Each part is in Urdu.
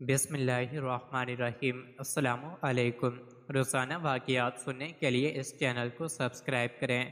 بسم اللہ الرحمن الرحیم۔ السلام علیکم۔ روزانہ واقعات سننے کے لیے اس چینل کو سبسکرائب کریں۔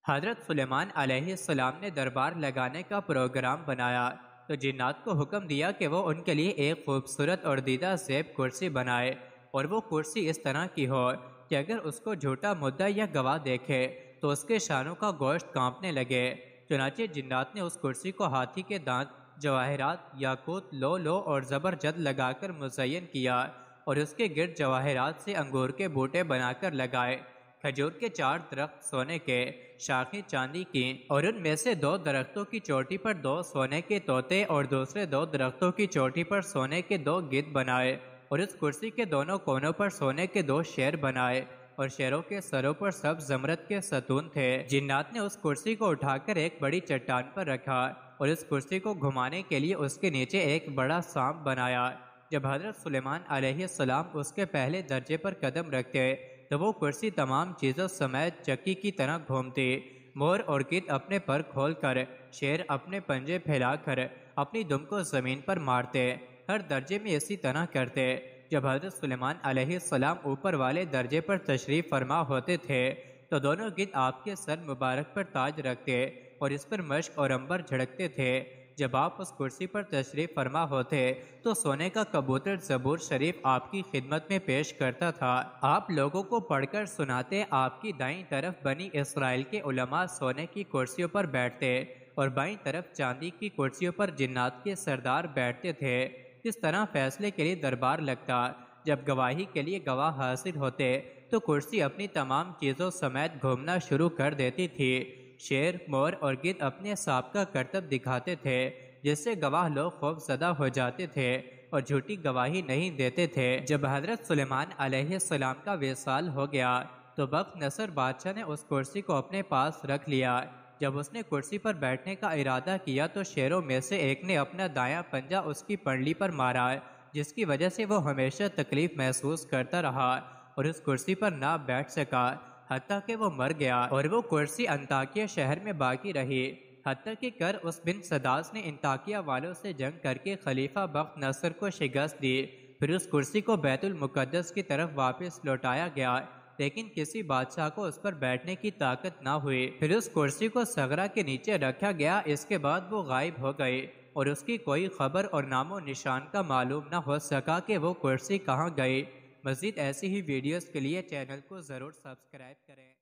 حضرت سلیمان علیہ السلام نے دربار لگانے کا پروگرام بنایا تو جنات کو حکم دیا کہ وہ ان کے لیے ایک خوبصورت اور دیدہ زیب کرسی بنائے، اور وہ کرسی اس طرح کی ہو کہ اگر اس کو جھوٹا مدعی یا گواہ دیکھے تو اس کے شانوں کا گوشت کانپنے لگے۔ چنانچہ جنات نے اس کرسی کو ہاتھی کے دانت، جواہرات، یاقوت، لؤلؤ اور زبرجد لگا کر مزین کیا، اور اس کے گرد جواہرات سے انگور کے بوٹے بنا کر لگائے، کھجور کے 4 درخت سونے کے، شاخیں چاندی کی، اور ان میں سے 2 درختوں کی چوٹی پر 2 سونے کے طوطے اور دوسرے 2 درختوں کی چوٹی پر سونے کے 2 گدھ بنائے، اور اس کرسی کے دونوں کونوں پر سونے کے 2 شیر بنائے، اور شیروں کے سروں پر سب زمرد کے ستون تھے۔ جنات نے اس کرسی کو اٹھا کر ایک بڑی چٹان پر رکھا، اور اس کرسی کو گھمانے کے لیے اس کے نیچے ایک بڑا سانپ بنایا۔ جب حضرت سلیمان علیہ السلام اس کے پہلے درجے پر قدم رکھتے تو وہ کرسی تمام چیزوں سمیت چکی کی طرح گھومتی۔ مور اور گدھ اپنے پر کھول کر، شیر اپنے پنجے پھیلا کر اپنی دم کو زمین پر مارتے، ہر درجے میں اسی طرح کرتے۔ جب حضرت سلیمان علیہ السلام اوپر والے درجے پر تشریف فرما ہوتے تھے تو دونوں گدھ آپ کے سر مبارک پر تاج رکھتے اور اس پر مشک اور عنبر جھڑکتے تھے۔ جب آپ اس کرسی پر تشریف فرما ہوتے تو سونے کا کبوتر زبور شریف آپ کی خدمت میں پیش کرتا تھا۔ آپ لوگوں کو پڑھ کر سناتے، آپ کی دائیں طرف بنی اسرائیل کے علماء سونے کی کرسیوں پر بیٹھتے اور بائیں طرف چاندی کی کرسیوں پر جنات کے سردار بیٹھتے تھے۔ اس طرح فیصلے کے لیے دربار لگتا۔ جب گواہی کے لیے گواہ حاضر ہوتے تو کرسی اپنی تمام چیزوں سمیت گھومنا شروع کر دیتی تھی۔ شیر، مور اور گدھ اپنے سابقہ کرتب دکھاتے تھے، جس سے گواہ لوگ خوف زدہ ہو جاتے تھے اور جھوٹی گواہی نہیں دیتے تھے۔ جب حضرت سلیمان علیہ السلام کا وصال ہو گیا تو بخت نصر بادشاہ نے اس کرسی کو اپنے پاس رکھ لیا۔ جب اس نے کرسی پر بیٹھنے کا ارادہ کیا تو شیروں میں سے ایک نے اپنا دایاں پنجہ اس کی پنڈلی پر مارا، جس کی وجہ سے وہ ہمیشہ تکلیف محسوس کرتا رہا اور اس کرسی پر نہ بیٹھ سکا حتیٰ کہ وہ مر گیا، اور وہ کرسی انطاکیہ شہر میں باقی رہی حتیٰ کہ کرس بن سداس نے انطاکیہ والوں سے جنگ کر کے خلیفہ بخت نصر کو شکست دی۔ پھر اس کرسی کو بیت المقدس کی طرف واپس لوٹایا گیا، لیکن کسی بادشاہ کو اس پر بیٹھنے کی طاقت نہ ہوئی۔ پھر اس کرسی کو صحرا کے نیچے رکھا گیا، اس کے بعد وہ غائب ہو گئی اور اس کی کوئی خبر اور نام و نشان کا معلوم نہ ہو سکا کہ وہ کرسی کہاں گئی۔ مزید ایسی ہی ویڈیوز کے لیے چینل کو ضرور سبسکرائب کریں۔